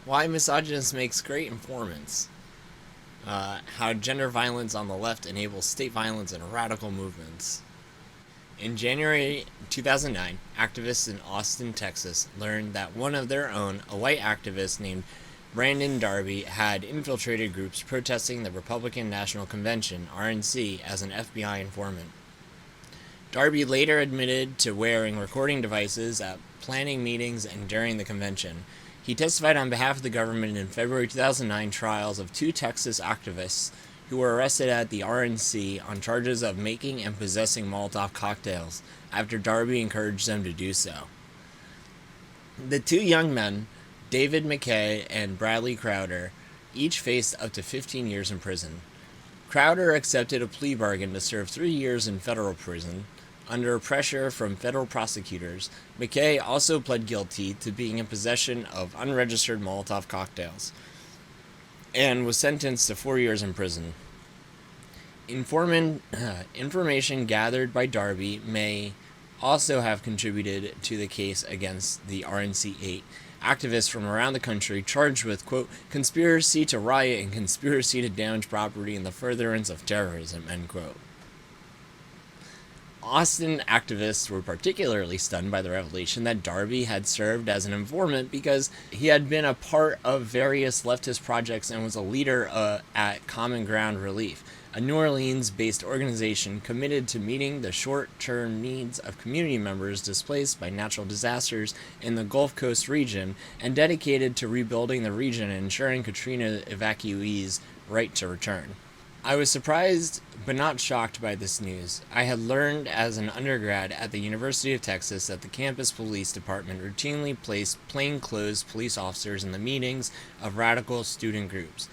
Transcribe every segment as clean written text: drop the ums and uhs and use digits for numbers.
Why Misogynists makes great informants. How gender violence on the left enables state violence and radical movements. In January 2009, activists in Austin, Texas, learned that one of their own, a white activist named Brandon Darby, had infiltrated groups protesting the Republican National Convention, RNC, as an FBI informant. Darby later admitted to wearing recording devices at planning meetings and during the convention. He testified on behalf of the government in February 2009 trials of two Texas activists who were arrested at the RNC on charges of making and possessing Molotov cocktails after Darby encouraged them to do so. The two young men, David McKay and Bradley Crowder, each faced up to 15 years in prison. Crowder accepted a plea bargain to serve 3 years in federal prison. Under pressure from federal prosecutors, McKay also pled guilty to being in possession of unregistered Molotov cocktails and was sentenced to 4 years in prison. Information gathered by Darby may also have contributed to the case against the RNC 8 activists from around the country charged with, quote, conspiracy to riot and conspiracy to damage property in the furtherance of terrorism, end quote. Austin activists were particularly stunned by the revelation that Darby had served as an informant because he had been a part of various leftist projects and was a leader at Common Ground Relief, a New Orleans-based organization committed to meeting the short-term needs of community members displaced by natural disasters in the Gulf Coast region and dedicated to rebuilding the region and ensuring Katrina evacuees' right to return. I was surprised but not shocked by this news. I had learned as an undergrad at the University of Texas that the campus police department routinely placed plainclothes police officers in the meetings of radical student groups,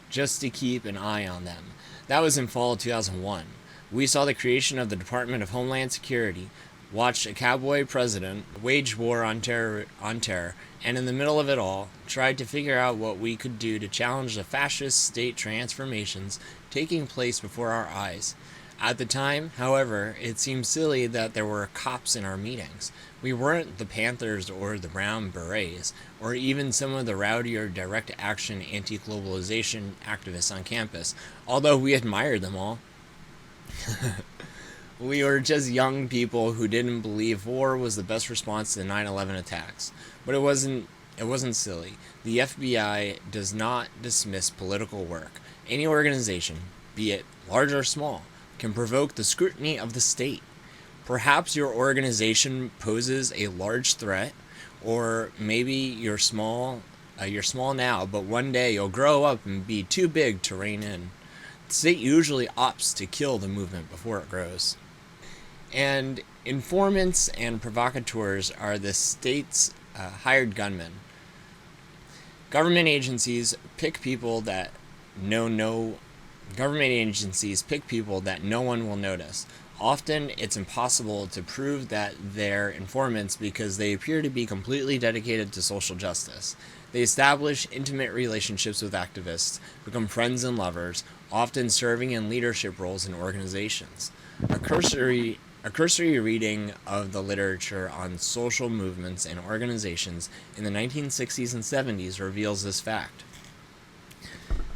just to keep an eye on them. That was in fall of 2001. We saw the creation of the Department of Homeland Security, watched a cowboy president wage war on terror, and in the middle of it all, tried to figure out what we could do to challenge the fascist state transformations taking place before our eyes. At the time, however, it seemed silly that there were cops in our meetings. We weren't the Panthers or the Brown Berets, or even some of the rowdier direct action anti-globalization activists on campus, although we admired them all. We were just young people who didn't believe war was the best response to the 9/11 attacks. But it wasn't silly. The FBI does not dismiss political work. Any organization, be it large or small, can provoke the scrutiny of the state. Perhaps your organization poses a large threat, or maybe you're small now, but one day you'll grow up and be too big to rein in. The state usually opts to kill the movement before it grows. And informants and provocateurs are the state's hired gunmen. Government agencies pick people that no one will notice. Often, it's impossible to prove that they're informants because they appear to be completely dedicated to social justice. They establish intimate relationships with activists, become friends and lovers, often serving in leadership roles in organizations. A cursory reading of the literature on social movements and organizations in the 1960s and 70s reveals this fact.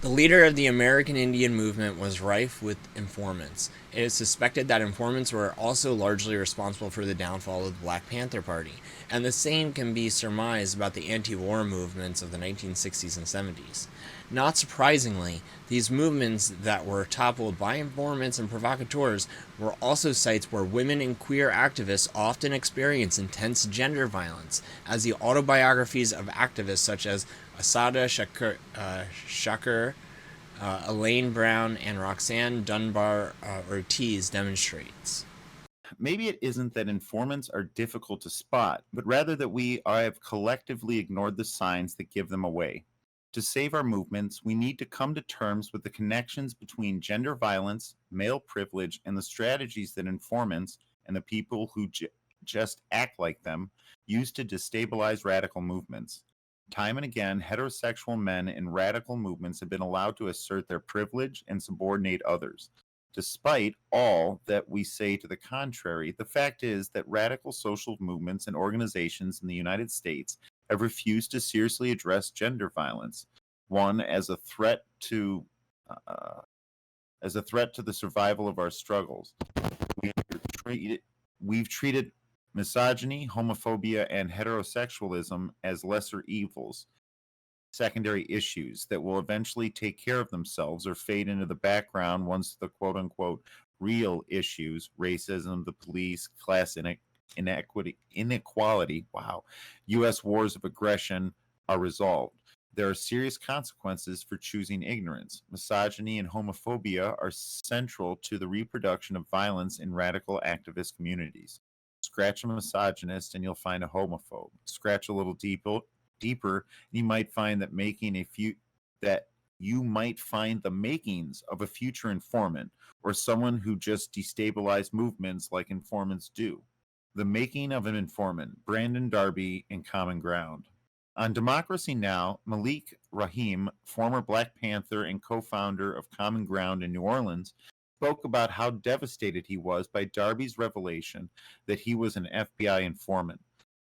The leader of the American Indian movement was rife with informants. It is suspected that informants were also largely responsible for the downfall of the Black Panther Party, and the same can be surmised about the anti-war movements of the 1960s and 70s. Not surprisingly, these movements that were toppled by informants and provocateurs were also sites where women and queer activists often experience intense gender violence, as the autobiographies of activists such as Asada Shakur, Elaine Brown, and Roxanne Dunbar Ortiz demonstrates. Maybe it isn't that informants are difficult to spot, but rather that we have collectively ignored the signs that give them away. To save our movements, we need to come to terms with the connections between gender violence, male privilege, and the strategies that informants and the people who just act like them use to destabilize radical movements. Time and again, heterosexual men in radical movements have been allowed to assert their privilege and subordinate others. Despite all that we say to the contrary, the fact is that radical social movements and organizations in the United States have refused to seriously address gender violence, one uh, as a threat to the survival of our struggles. We've treated, we've treated misogyny, homophobia, and heterosexualism as lesser evils, secondary issues that will eventually take care of themselves or fade into the background once the quote unquote real issues, racism, the police, inequality, wow, U.S. wars of aggression, are resolved. There are serious consequences for choosing ignorance. Misogyny and homophobia are central to the reproduction of violence in radical activist communities. Scratch a misogynist and you'll find a homophobe. Scratch a little deeper, you might find that you might find the makings of a future informant or someone who just destabilized movements like informants do. The Making of an Informant, Brandon Darby, and Common Ground. On Democracy Now!, Malik Rahim, former Black Panther and co founder of Common Ground in New Orleans, spoke about how devastated he was by Darby's revelation that he was an FBI informant.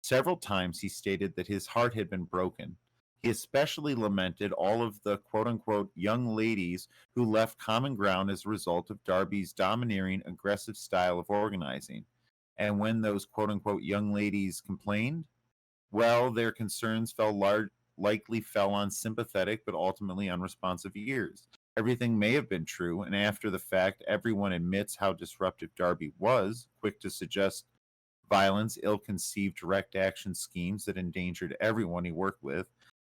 Several times he stated that his heart had been broken. He especially lamented all of the quote unquote young ladies who left Common Ground as a result of Darby's domineering, aggressive style of organizing. And when those quote unquote young ladies complained, well, their concerns likely fell on sympathetic but ultimately unresponsive ears. Everything may have been true, and after the fact, everyone admits how disruptive Darby was, quick to suggest violence, ill conceived direct action schemes that endangered everyone he worked with.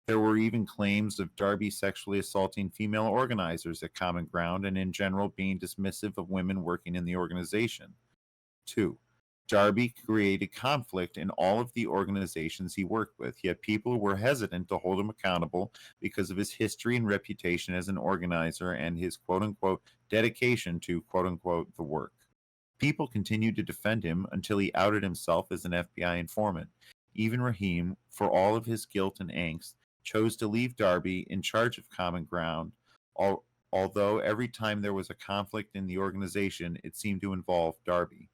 There were even claims of Darby sexually assaulting female organizers at Common Ground and in general being dismissive of women working in the organization. 2. Darby created conflict in all of the organizations he worked with, yet people were hesitant to hold him accountable because of his history and reputation as an organizer and his quote unquote dedication to quote unquote the work. People continued to defend him until he outed himself as an FBI informant. Even Rahim, for all of his guilt and angst, chose to leave Darby in charge of Common Ground, although every time there was a conflict in the organization, it seemed to involve Darby.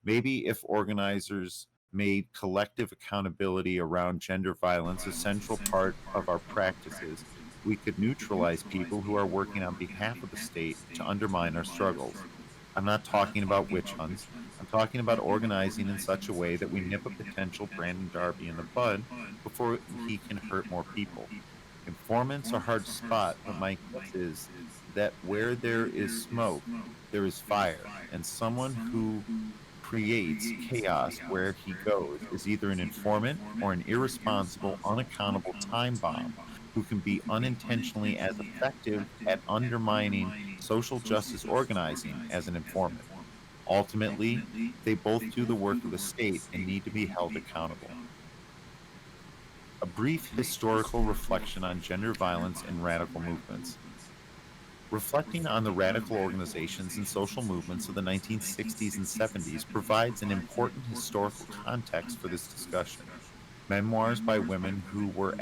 Maybe if organizers made collective accountability around gender violence a central part of our practices, we could neutralize people who are working on behalf of the state to undermine our struggles. I'm not talking about witch hunts. I'm talking about organizing in such a way that we nip a potential Brandon Darby in the bud before he can hurt more people. Informants are hard to spot, but my guess is that where there is smoke, there is fire, and someone who creates chaos where he goes is either an informant or an irresponsible, unaccountable time bomb who can be unintentionally as effective at undermining social justice organizing as an informant. Ultimately, they both do the work of the state and need to be held accountable. A brief historical reflection on gender violence and radical movements. Reflecting on the radical organizations and social movements of the 1960s and 70s provides an important historical context for this discussion. Memoirs by women who were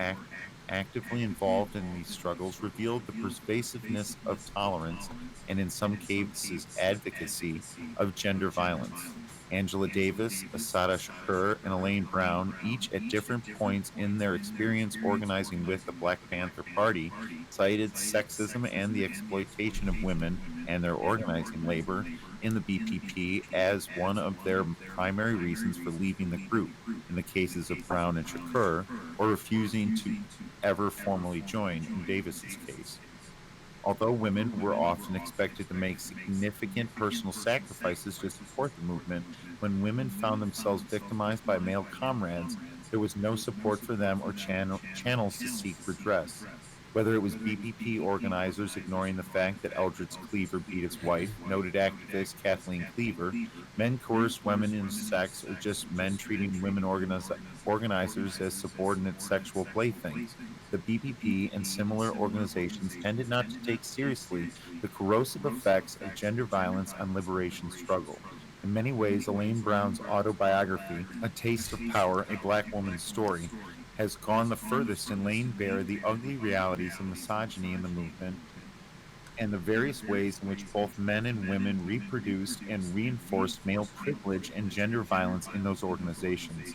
actively involved in these struggles revealed the pervasiveness of tolerance and, in some cases, advocacy of gender violence. Angela Davis, Asada Shakur, and Elaine Brown, each at different points in their experience organizing with the Black Panther Party, cited sexism and the exploitation of women and their organizing labor in the BPP as one of their primary reasons for leaving the group, in the cases of Brown and Shakur, or refusing to ever formally join in Davis's case. Although women were often expected to make significant personal sacrifices to support the movement, when women found themselves victimized by male comrades, there was no support for them or channels to seek redress. Whether it was BPP organizers ignoring the fact that Eldridge Cleaver beat his wife, noted activist Kathleen Cleaver, men coerced women into sex, or just men treating women organizers as subordinate sexual playthings, the BPP and similar organizations tended not to take seriously the corrosive effects of gender violence on liberation struggle. In many ways, Elaine Brown's autobiography, A Taste of Power, A Black Woman's Story, has gone the furthest in laying bare the ugly realities of misogyny in the movement and the various ways in which both men and women reproduced and reinforced male privilege and gender violence in those organizations.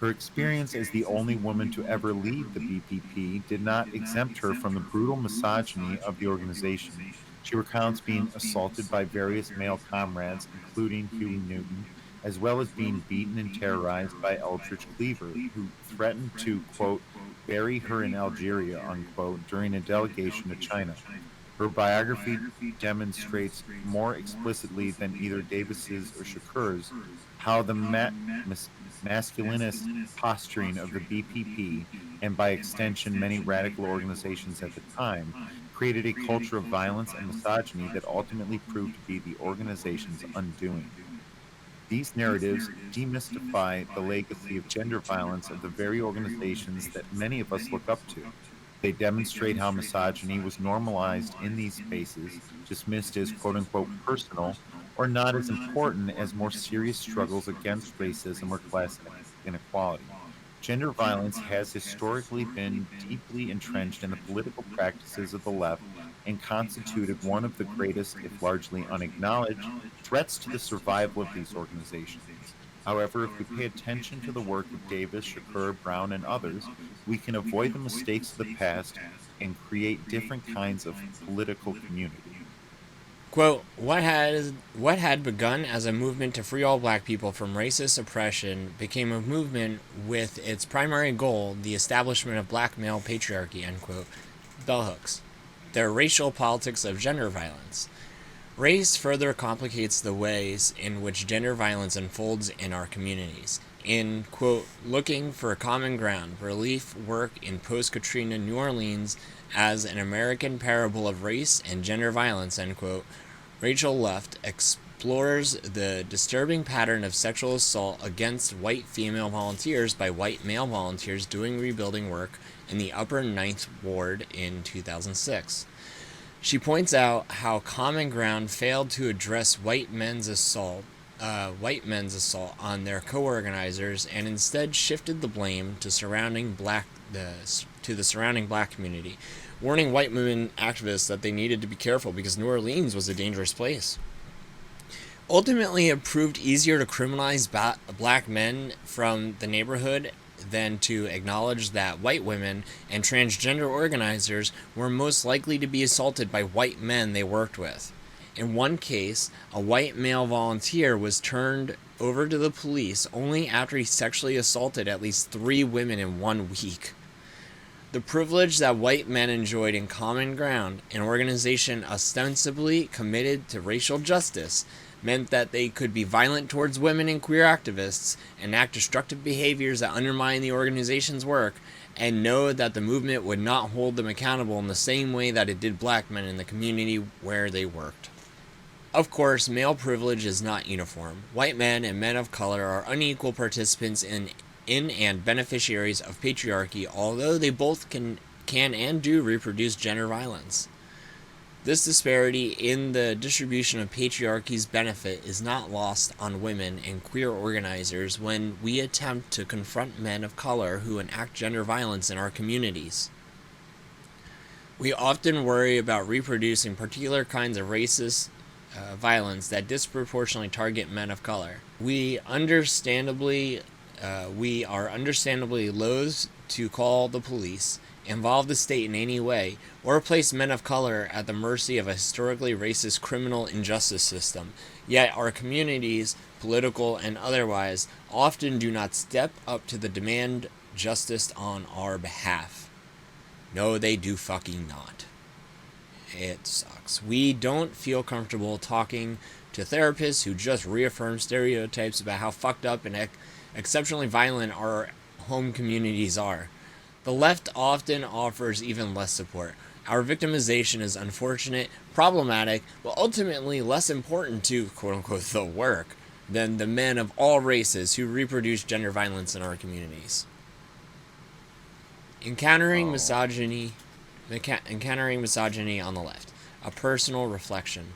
Her experience as the only woman to ever lead the BPP did not exempt her from the brutal misogyny of the organization. She recounts being assaulted by various male comrades, including Huey Newton, as well as being beaten and terrorized by Eldridge Cleaver, who threatened to, quote, bury her in Algeria, unquote, during a delegation to China. Her biography demonstrates more explicitly than either Davis's or Shakur's how the mas- masculinist posturing of the BPP, and by extension many radical organizations at the time, created a culture of violence and misogyny that ultimately proved to be the organization's undoing. These narratives demystify the legacy of gender violence of the very organizations that many of us look up to. They demonstrate how misogyny was normalized in these spaces, dismissed as quote unquote personal, or not as important as more serious struggles against racism or class inequality. Gender violence has historically been deeply entrenched in the political practices of the left and constituted one of the greatest, if largely unacknowledged, threats to the survival of these organizations. However, if we pay attention to the work of Davis, Shakur, Brown, and others, we can avoid the mistakes of the past and create different kinds of political community. Quote, what had begun as a movement to free all black people from racist oppression became a movement with its primary goal, the establishment of black male patriarchy, end quote. Bell hooks. The racial politics of gender violence. Race further complicates the ways in which gender violence unfolds in our communities. In, quote, looking for common ground, relief work in post-Katrina New Orleans as an American parable of race and gender violence, end quote, Rachel Left explores the disturbing pattern of sexual assault against white female volunteers by white male volunteers doing rebuilding work in the Upper Ninth Ward in 2006. She points out how Common Ground failed to address white men's assault on their co-organizers and instead shifted the blame to the surrounding black community, warning white women activists that they needed to be careful because New Orleans was a dangerous place. Ultimately, it proved easier to criminalize black men from the neighborhood than to acknowledge that white women and transgender organizers were most likely to be assaulted by white men they worked with. In one case, a white male volunteer was turned over to the police only after he sexually assaulted at least 3 women in 1 week. The privilege that white men enjoyed in Common Ground, an organization ostensibly committed to racial justice, meant that they could be violent towards women and queer activists, enact destructive behaviors that undermine the organization's work, and know that the movement would not hold them accountable in the same way that it did black men in the community where they worked. Of course, male privilege is not uniform. White men and men of color are unequal participants in and beneficiaries of patriarchy, although they both can and do reproduce gender violence. This disparity in the distribution of patriarchy's benefit is not lost on women and queer organizers when we attempt to confront men of color who enact gender violence in our communities. We often worry about reproducing particular kinds of racist violence that disproportionately target men of color. We are understandably loath to call the police, involve the state in any way, or place men of color at the mercy of a historically racist criminal injustice system. Yet our communities, political and otherwise, often do not step up to the demand justice on our behalf. No, they do fucking not. It sucks. We don't feel comfortable talking to therapists who just reaffirm stereotypes about how fucked up and exceptionally violent our home communities are. The left often offers even less support. Our victimization is unfortunate, problematic, but ultimately less important to, quote-unquote, the work than the men of all races who reproduce gender violence in our communities. Encountering misogyny on the left. A personal reflection.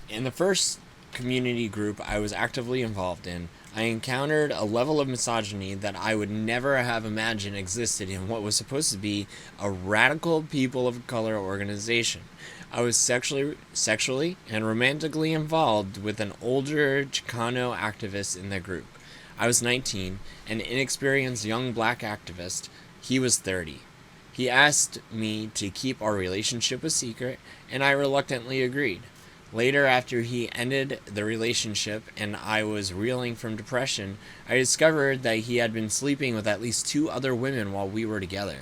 In the first community group I was actively involved in, I encountered a level of misogyny that I would never have imagined existed in what was supposed to be a radical people of color organization. I was sexually and romantically involved with an older Chicano activist in the group. I was 19, an inexperienced young black activist. He was 30. He asked me to keep our relationship a secret, and I reluctantly agreed. Later, after he ended the relationship and I was reeling from depression, I discovered that he had been sleeping with at least 2 other women while we were together.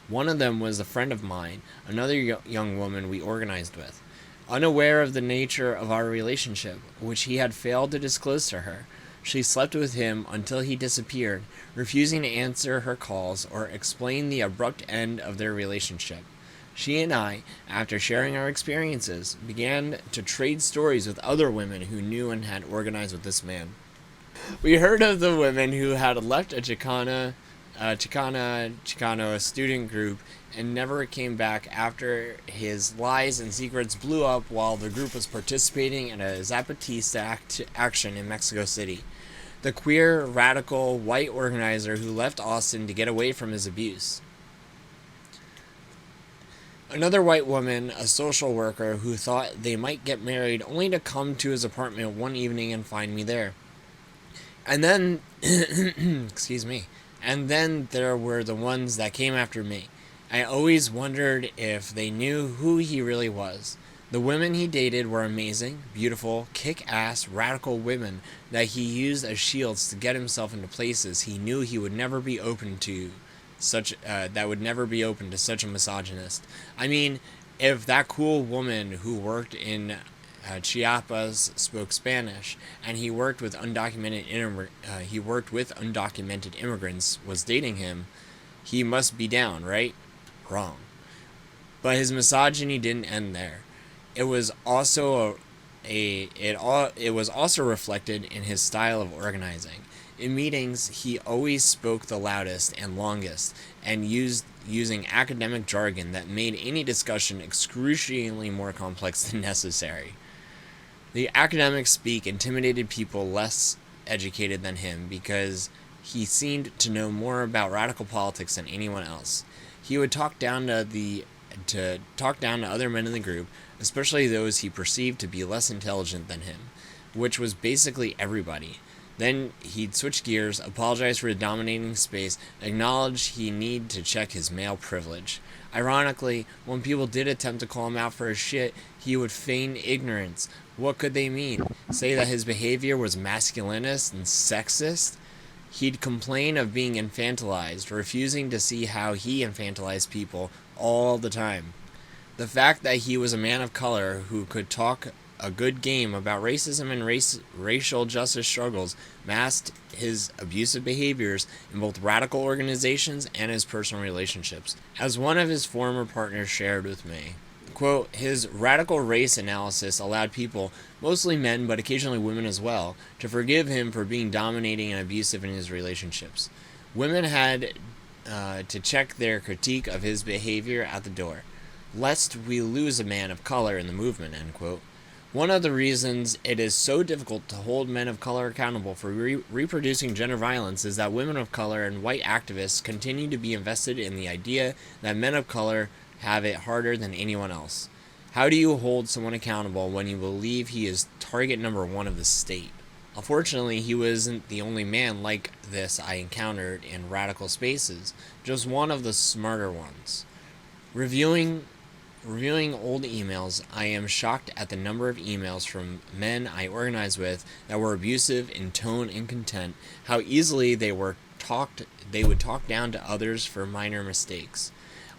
One of them was a friend of mine, another young woman we organized with. Unaware of the nature of our relationship, which he had failed to disclose to her, she slept with him until he disappeared, refusing to answer her calls or explain the abrupt end of their relationship. She and I, after sharing our experiences, began to trade stories with other women who knew and had organized with this man. We heard of the women who had left a Chicano student group and never came back after his lies and secrets blew up while the group was participating in a Zapatista action in Mexico City. The queer, radical, white organizer who left Austin to get away from his abuse. Another white woman, a social worker, who thought they might get married only to come to his apartment one evening and find me there. And then, excuse me, and then there were the ones that came after me. I always wondered if they knew who he really was. The women he dated were amazing, beautiful, kick-ass, radical women that he used as shields to get himself into places he knew he would never be open to. That would never be open to such a misogynist. I mean, if that cool woman who worked in Chiapas spoke Spanish, and he worked with undocumented immigrants, was dating him, he must be down, right? Wrong. But his misogyny didn't end there. It was also reflected in his style of organizing. In meetings, he always spoke the loudest and longest, and using academic jargon that made any discussion excruciatingly more complex than necessary. The academic speak intimidated people less educated than him because he seemed to know more about radical politics than anyone else. He would talk down to other men in the group, especially those he perceived to be less intelligent than him, which was basically everybody. Then he'd switch gears, apologize for dominating space, acknowledge he need to check his male privilege. Ironically, when people did attempt to call him out for his shit, he would feign ignorance. What could they mean? Say that his behavior was masculinist and sexist? He'd complain of being infantilized, refusing to see how he infantilized people all the time. The fact that he was a man of color who could talk a good game about racism and racial justice struggles masked his abusive behaviors in both radical organizations and his personal relationships. As one of his former partners shared with me, quote, his radical race analysis allowed people, mostly men but occasionally women as well, to forgive him for being dominating and abusive in his relationships. Women had to check their critique of his behavior at the door, lest we lose a man of color in the movement, end quote. One of the reasons it is so difficult to hold men of color accountable for reproducing gender violence is that women of color and white activists continue to be invested in the idea that men of color have it harder than anyone else. How do you hold someone accountable when you believe he is target number one of the state? Unfortunately, he wasn't the only man like this I encountered in radical spaces, just one of the smarter ones. Reviewing old emails, I am shocked at the number of emails from men I organized with that were abusive in tone and content, how easily they would talk down to others for minor mistakes.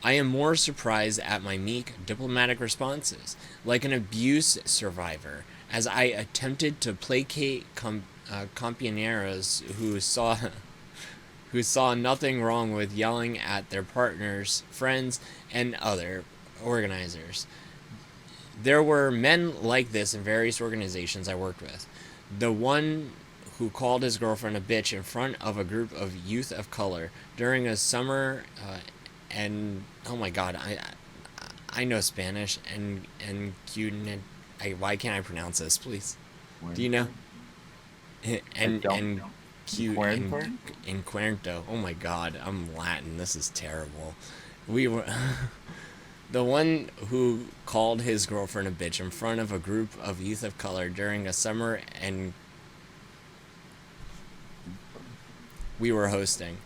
I am more surprised at my meek, diplomatic responses, like an abuse survivor, as I attempted to placate compañeros who saw nothing wrong with yelling at their partners, friends, and other organizers. There were men like this in various organizations I worked with. The one who called his girlfriend a bitch in front of a group of youth of color during a summer, and oh my god, I know Spanish and why can't I pronounce this, please? Do you know? And Cuerno. Oh my god, I'm Latin. This is terrible. We were the one who called his girlfriend a bitch in front of a group of youth of color during a summer and we were hosting.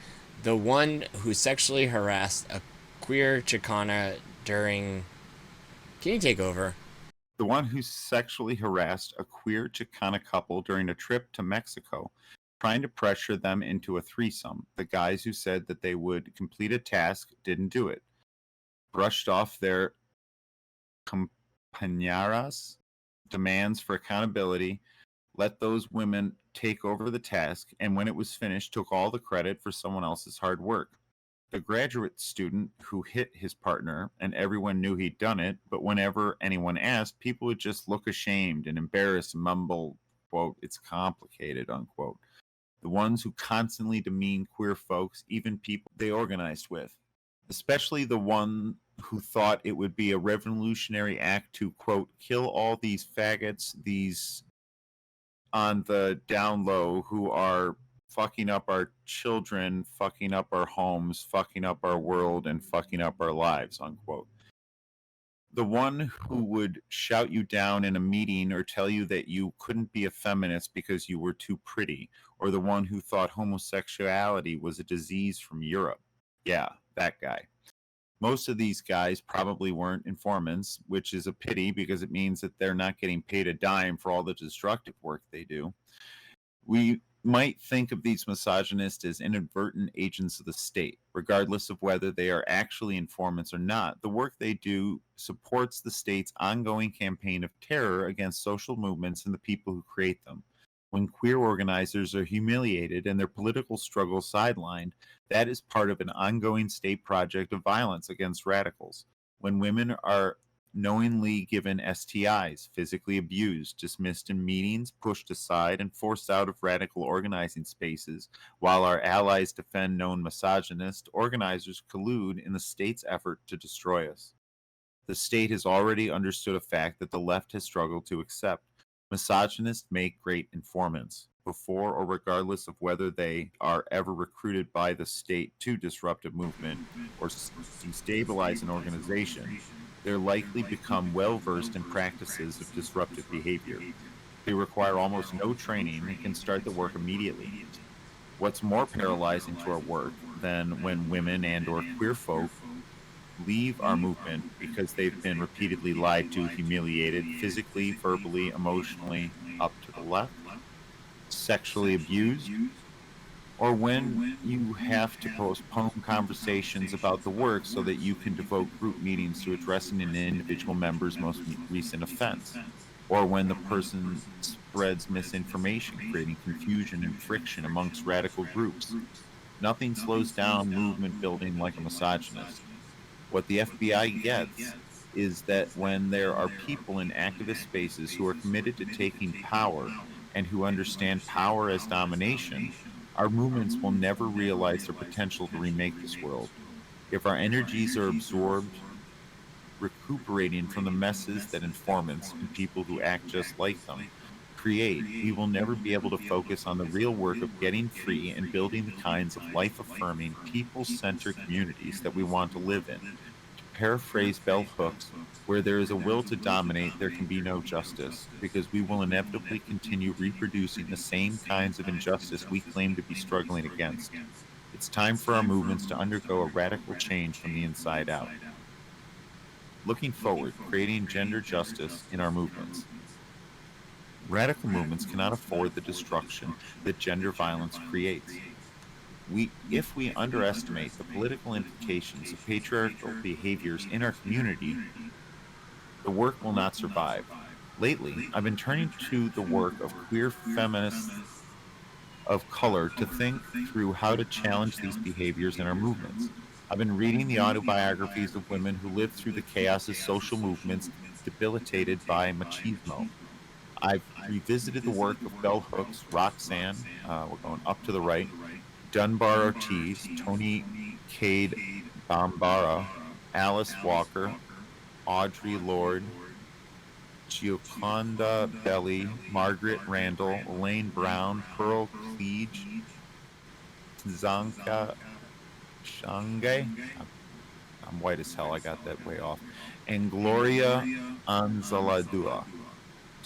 The one who sexually harassed a queer Chicana during. Can you take over? The one who sexually harassed a queer Chicana couple during a trip to Mexico, trying to pressure them into a threesome. The guys who said that they would complete a task didn't do it. Brushed off their compañeras' demands for accountability, let those women take over the task, and when it was finished, took all the credit for someone else's hard work. The graduate student who hit his partner, and everyone knew he'd done it, but whenever anyone asked, people would just look ashamed and embarrassed and mumble, quote, "It's complicated," unquote. The ones who constantly demean queer folks, even people they organized with, especially the one who thought it would be a revolutionary act to, quote, "kill all these faggots, these on the down low who are fucking up our children, fucking up our homes, fucking up our world, and fucking up our lives," unquote. The one who would shout you down in a meeting or tell you that you couldn't be a feminist because you were too pretty, or the one who thought homosexuality was a disease from Europe. Yeah, that guy. Most of these guys probably weren't informants, which is a pity because it means that they're not getting paid a dime for all the destructive work they do. We might think of these misogynists as inadvertent agents of the state, regardless of whether they are actually informants or not. The work they do supports the state's ongoing campaign of terror against social movements and the people who create them. When queer organizers are humiliated and their political struggles sidelined, that is part of an ongoing state project of violence against radicals. When women are knowingly given STIs, physically abused, dismissed in meetings, pushed aside, and forced out of radical organizing spaces, while our allies defend known misogynists, organizers collude in the state's effort to destroy us. The state has already understood a fact that the left has struggled to accept. Misogynists make great informants, before or regardless of whether they are ever recruited by the state to disrupt a movement or destabilize an organization. They're likely become well versed in practices of disruptive behavior. They require almost no training and can start the work immediately. What's more paralyzing to our work than when women and or queer folk leave our movement because they've been repeatedly lied to, humiliated, physically, verbally, emotionally, up to the left, sexually abused, or when you have to postpone conversations about the work so that you can devote group meetings to addressing an individual member's most recent offense, or when the person spreads misinformation, creating confusion and friction amongst radical groups. Nothing slows down movement building like a misogynist. What the FBI gets is that when there are people in activist spaces who are committed to taking power and who understand power as domination, our movements will never realize their potential to remake this world. If our energies are absorbed, recuperating from the messes that informants and people who act just like them create, we will never be able to focus on the real work of getting free and building the kinds of life affirming, people centered communities that we want to live in. To paraphrase Bell Hooks, where there is a will to dominate, there can be no justice, because we will inevitably continue reproducing the same kinds of injustice we claim to be struggling against. It's time for our movements to undergo a radical change from the inside out. Looking forward, creating gender justice in our movements. Radical movements cannot afford the destruction that gender violence creates. If we underestimate the political implications of patriarchal behaviors in our community, the work will not survive. Lately, I've been turning to the work of queer feminists of color to think through how to challenge these behaviors in our movements. I've been reading the autobiographies of women who lived through the chaos of social movements debilitated by machismo. I've revisited the work of Bell Hooks, Roxanne, we're going up to the right, Dunbar Ortiz, Tony Cade Bambara, Alice Walker, Audre Lorde, Gioconda Belli, Margaret Randall, Elaine Brown, Pearl Cleage, Zanka Shange. I'm white as hell, I got that way off. And Gloria Anzaladua.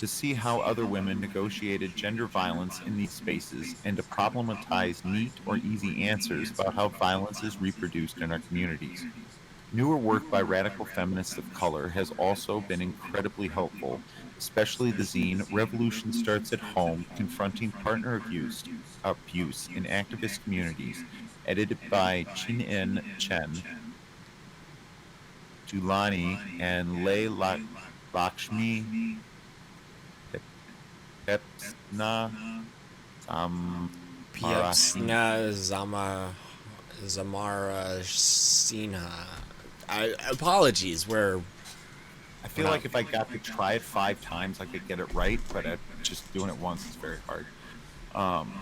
to see how other women negotiated gender violence in these spaces, and to problematize neat or easy answers about how violence is reproduced in our communities. Newer work by radical feminists of color has also been incredibly helpful, especially the zine Revolution Starts at Home Confronting Partner Abuse in Activist Communities, edited by Chin-In Chen, Julani, and Lakshmi Pepsna Samarasin. Piepsna Zamara Sinha. Apologies, I we're feel not. like if I got to try it 5 times, I could get it right, but just doing it once is very hard. Um,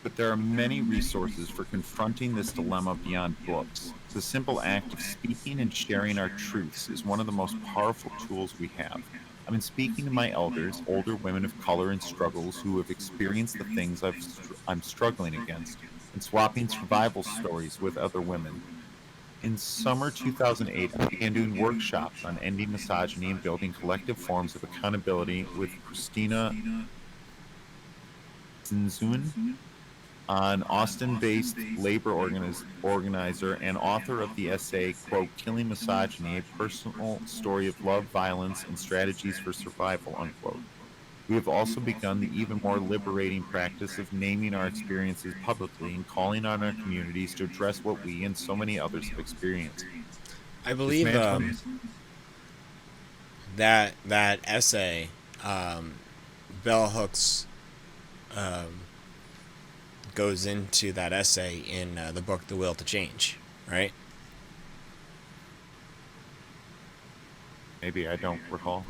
but there are many resources for confronting this dilemma beyond books. The simple act of speaking and sharing our truths is one of the most powerful tools we have. I've been speaking to my elders, older women of color and struggles who have experienced the things I'm struggling against, and swapping survival stories with other women. In summer 2008, I began doing workshops on ending misogyny and building collective forms of accountability with Christina Zinzun, an Austin-based labor organizer and author of the essay, quote, Killing Misogyny, a personal story of love, violence, and strategies for survival, unquote. We have also begun the even more liberating practice of naming our experiences publicly and calling on our communities to address what we and so many others have experienced. I believe Dismantling that essay, Bell Hooks goes into that essay in the book The Will to Change, right? Maybe I don't recall.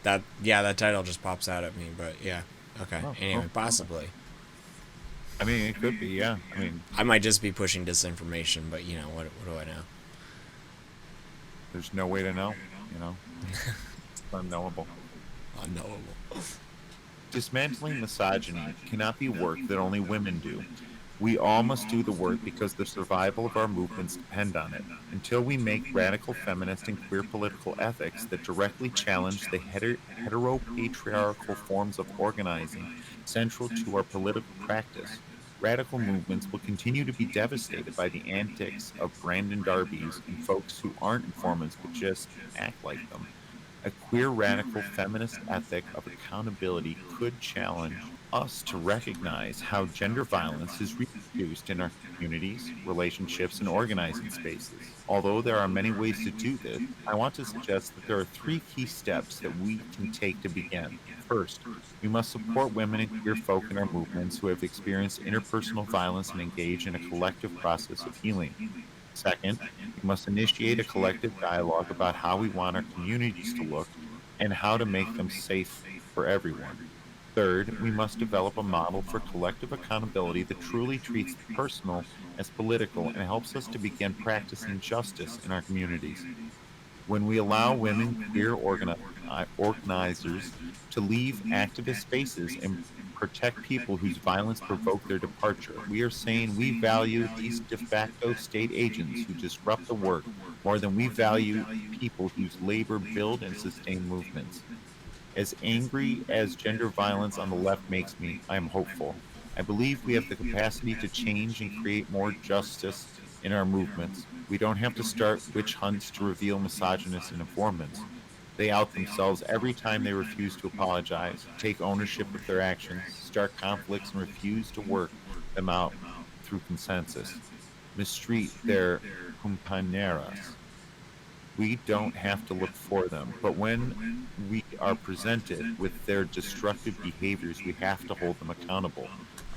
That title just pops out at me, but yeah, okay. Oh, Anyway, oh, possibly. I mean, it could be, yeah. I mean, I might just be pushing disinformation, but what do I know? there's no way to know, you know? It's unknowable. Unknowable. Dismantling misogyny cannot be work that only women do. We all must do the work because the survival of our movements depend on it. Until we make radical feminist and queer political ethics that directly challenge the heteropatriarchal forms of organizing central to our political practice, radical movements will continue to be devastated by the antics of Brandon Darbies and folks who aren't informants but just act like them. A queer radical feminist ethic of accountability could challenge us to recognize how gender violence is reproduced in our communities, relationships, and organizing spaces. Although there are many ways to do this, I want to suggest that there are 3 key steps that we can take to begin. First, we must support women and queer folk in our movements who have experienced interpersonal violence and engage in a collective process of healing. Second, we must initiate a collective dialogue about how we want our communities to look and how to make them safe for everyone. Third, we must develop a model for collective accountability that truly treats the personal as political and helps us to begin practicing justice in our communities. When we allow women, queer organizers to leave activist spaces and protect people whose violence provoked their departure, we are saying we value these de facto state agents who disrupt the work more than we value people whose labor build and sustain movements. As angry as gender violence on the left makes me, I am hopeful. I believe we have the capacity to change and create more justice in our movements. We don't have to start witch hunts to reveal misogynists and informants. They out themselves every time they refuse to apologize, take ownership of their actions, start conflicts, and refuse to work them out through consensus. Mistreat their compañeras. We don't have to look for them, but when we are presented with their destructive behaviors, we have to hold them accountable.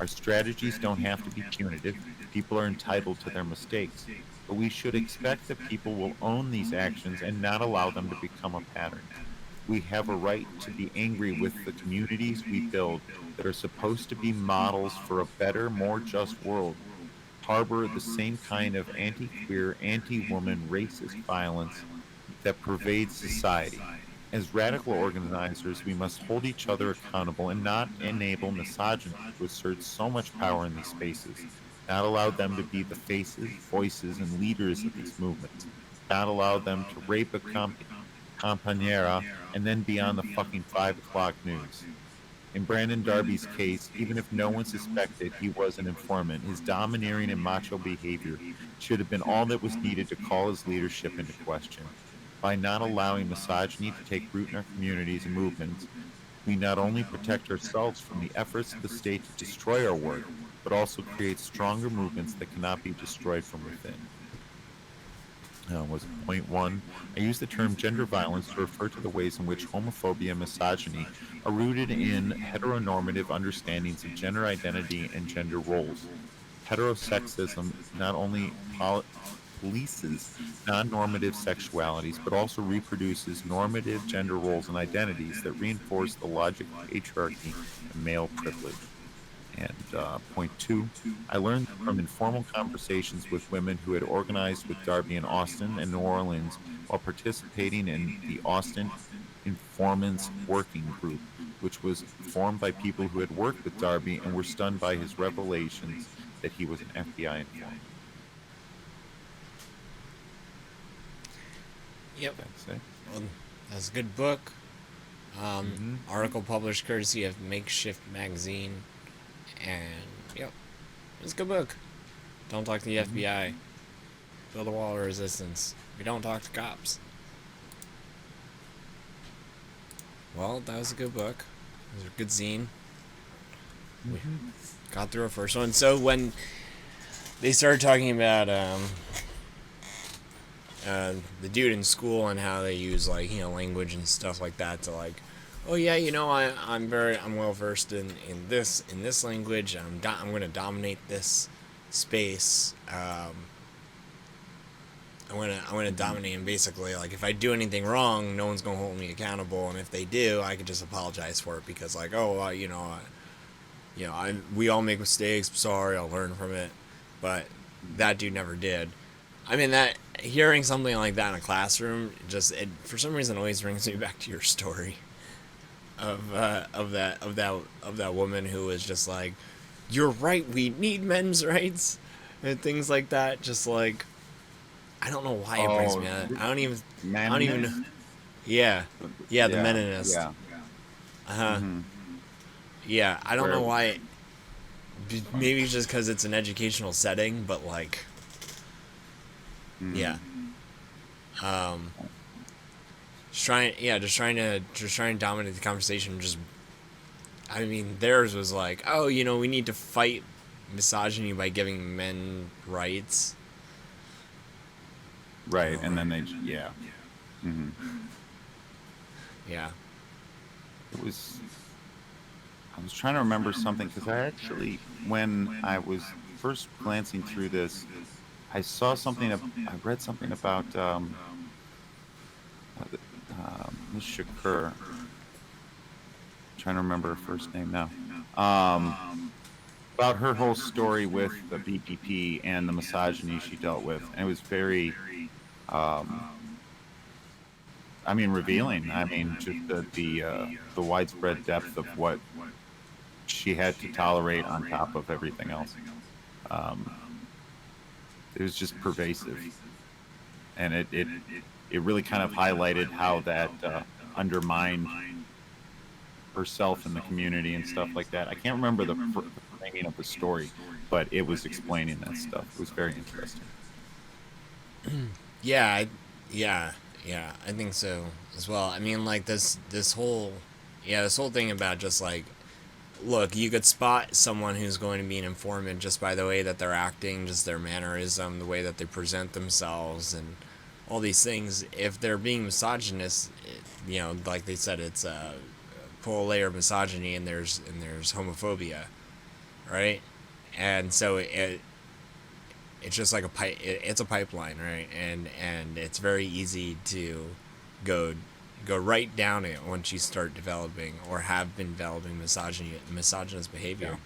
Our strategies don't have to be punitive. People are entitled to their mistakes, but we should expect that people will own these actions and not allow them to become a pattern. We have a right to be angry with the communities we build that are supposed to be models for a better, more just world, harbor the same kind of anti queer, anti woman, racist violence that pervades society. As radical organizers, we must hold each other accountable and not enable misogynists to assert so much power in these spaces, not allow them to be the faces, voices, and leaders of these movements, not allow them to rape a company. compañera, and then be on the fucking 5 o'clock news. In Brandon Darby's case, even if no one suspected he was an informant, his domineering and macho behavior should have been all that was needed to call his leadership into question. By not allowing misogyny to take root in our communities and movements, we not only protect ourselves from the efforts of the state to destroy our work, but also create stronger movements that cannot be destroyed from within. Was it point one? I use the term gender violence to refer to the ways in which homophobia and misogyny are rooted in heteronormative understandings of gender identity and gender roles. Heterosexism not only polices non normative sexualities, but also reproduces normative gender roles and identities that reinforce the logic of patriarchy and male privilege. And point two, I learned from informal conversations with women who had organized with Darby in Austin and New Orleans while participating in the Austin Informants Working Group, which was formed by people who had worked with Darby and were stunned by his revelations that he was an FBI informant. Yep. Well, that's a good book. Article published courtesy of Makeshift Magazine. And, yep, it's a good book. Don't talk to the FBI. Build a wall of resistance. We don't talk to cops. Well, that was a good book. It was a good zine. We got through our first one. So when they started talking about the dude in school and how they use, like, you know, language and stuff like that to, like, oh yeah, you know, I'm well versed in this language. I'm gonna dominate this space. I'm gonna dominate, and basically, like, if I do anything wrong, no one's gonna hold me accountable, and if they do, I can just apologize for it because, like, oh, we all make mistakes. Sorry, I'll learn from it. But that dude never did. I mean, that hearing something like that in a classroom for some reason always brings me back to your story. Of that woman who was just like, you're right, we need men's rights and things like that. Just like, I don't know why it brings me out. I don't even know. Yeah, the meninist. Yeah. Yeah, I don't know why. Maybe just because it's an educational setting, but like, yeah. Just trying to dominate the conversation. I mean, theirs was like, oh, you know, we need to fight misogyny by giving men rights. Right, and then yeah. Yeah. I was trying to remember something because I actually, when I was first glancing through this, I read something about Miss Shakur. Trying to remember her first name now. About her whole story with the BPP and the misogyny she dealt with, and it was very, revealing. I mean, just the widespread depth of what she had to tolerate on top of everything else. It was just pervasive, and it really kind of highlighted how that undermined herself in the community and stuff like that. I can't remember the framing of the story, but it was explaining that stuff. It was very interesting. Yeah, I think so as well. I mean, like this whole thing about just like, look, you could spot someone who's going to be an informant just by the way that they're acting, just their mannerism, the way that they present themselves, and all these things. If they're being misogynist, you know, like they said, it's pull a layer of misogyny, and there's homophobia, right? And so it's just like it's a pipeline, right? And it's very easy to go right down it once you start developing or have been developing misogynist behavior.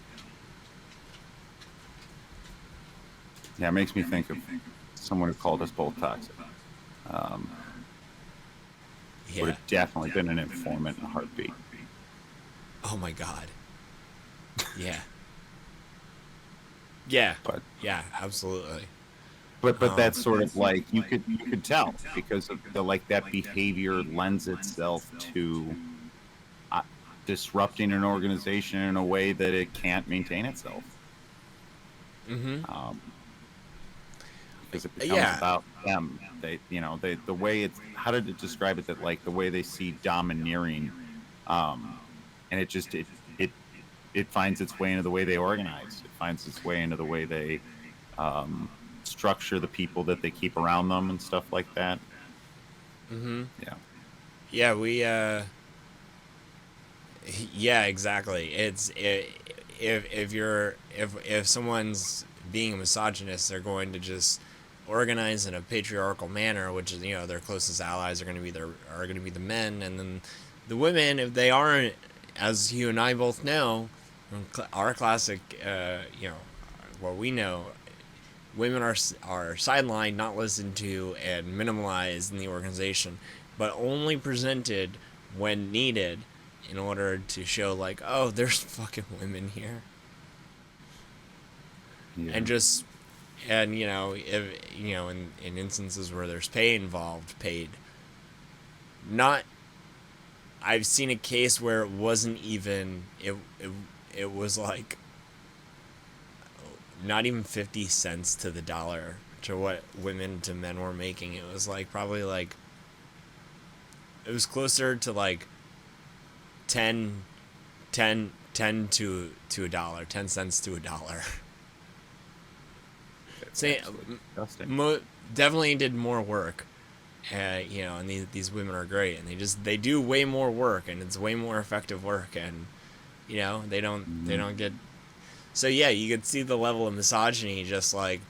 Yeah, it makes me think of someone who called us both toxic. Would have definitely been an informant in a heartbeat. Oh my god. Yeah. Yeah. But yeah, absolutely. but that's sort of like you could tell because of the like that behavior lends itself to uh, disrupting an organization in a way that it can't maintain itself. Mm-hmm. Um, because it becomes Yeah. about them. They the way it's how did it describe it that like the way they see domineering, um, and it it finds its way into the way they organize. It finds its way into the way they um, structure the people that they keep around them and stuff like that. Mm-hmm. Yeah. Yeah, yeah, exactly. If someone's being a misogynist, they're going to just organize in a patriarchal manner, which is, their closest allies are going to be the men, and then the women, if they aren't, as you and I both know, our classic, what we know, women are sidelined, not listened to, and minimalized in the organization, but only presented when needed in order to show like, oh, there's fucking women here, Yeah. and just and if in instances where there's pay involved, paid. Not, I've seen a case where it wasn't even it was like not even 50 cents to the dollar to what women to men were making. It was like probably like it was closer to like 10 10 to a dollar, 10 cents to a dollar. Say, Disgusting. definitely did more work, and these women are great, and they do way more work, and it's way more effective work, and they Mhm. don't get. So yeah, you could see the level of misogyny, just like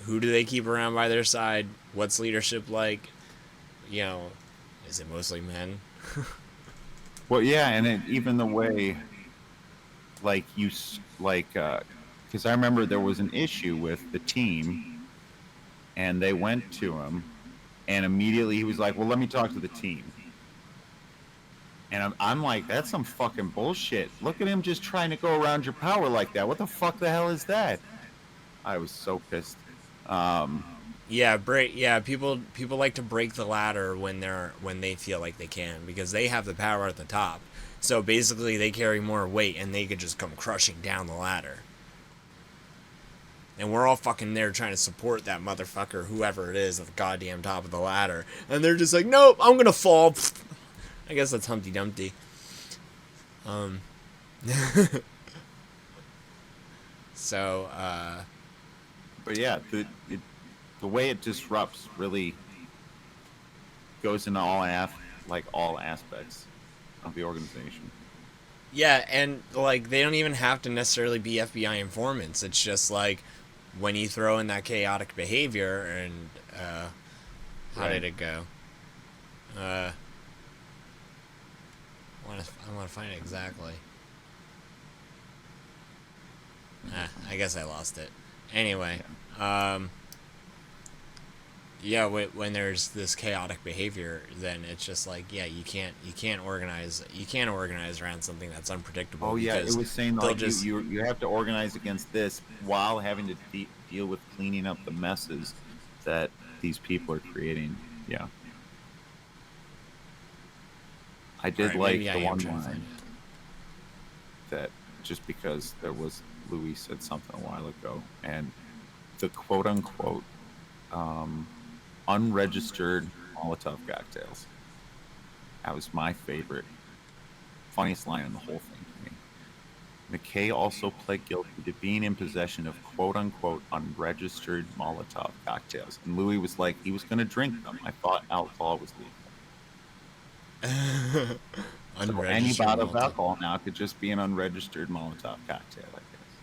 who do they keep around by their side? What's leadership like? You know, is it mostly men? Well, yeah, and even the way, like because I remember there was an issue with the team, and they went to him, and immediately he was like, "Well, let me talk to the team." And I'm like, "That's some fucking bullshit. Look at him just trying to go around your power like that. What the hell is that?" I was so pissed. Um, Yeah, break. Yeah, people like to break the ladder when they feel like they can, because they have the power at the top. So basically, they carry more weight, and they could just come crushing down the ladder. And we're all fucking there trying to support that motherfucker, whoever it is, at the goddamn top of the ladder. And they're just like, nope, I'm gonna fall. I guess that's Humpty Dumpty. Um. So, but yeah, the way it disrupts really goes into all aspects of the organization. yeah, and like they don't even have to necessarily be FBI informants. It's just like when you throw in that chaotic behavior, and how Right. did it go? Uh, I want to find it exactly. I guess I lost it. Anyway, Yeah. yeah, when there's this chaotic behavior, then it's just like, yeah, you can't organize around something that's unpredictable, Oh yeah, it because was saying they'll like just you have to organize against this while having to deal with cleaning up the messes that these people are creating. Yeah, I all did right. Maybe like I the am one trying to find line that just because there was Louis said something a while ago, and the quote unquote um, unregistered Molotov cocktails. That was my favorite, funniest line in the whole thing to me. McKay also pled guilty to being in possession of quote unquote unregistered Molotov cocktails. And Louis was like, he was going to drink them. I thought alcohol was legal. it. So any Unregistered bottle of multi, alcohol now could just be an unregistered Molotov cocktail, I guess.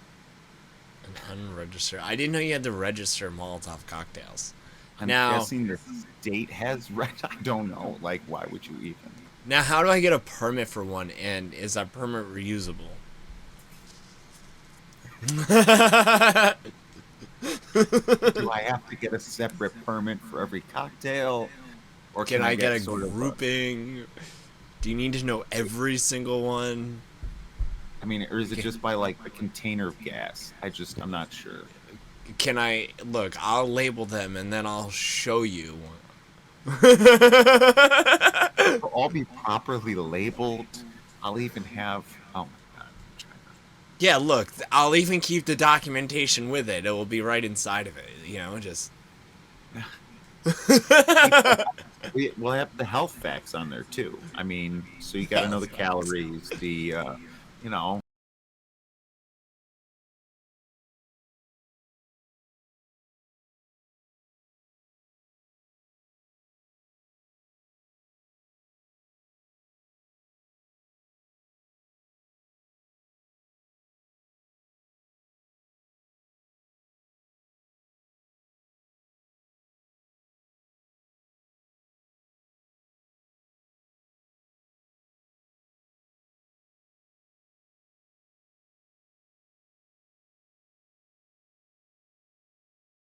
an unregistered. I didn't know you had to register Molotov cocktails. I'm Now, guessing the state has I don't know. Like, why would you even? now, how do I get a permit for one, and is that permit reusable? Do I have to get a separate permit for every cocktail? Or Can can I I get get a sort of grouping? Do you need to know every single one? I mean, or is it just by like the container of gas? I'm not sure. Can I look? I'll label them and then I'll show you. They'll all be properly labeled. I'll even have. Oh my god! Yeah, look, I'll even keep the documentation with it. It will be right inside of it, just. We'll have the health facts on there too. I mean, so you got to know the calories, the,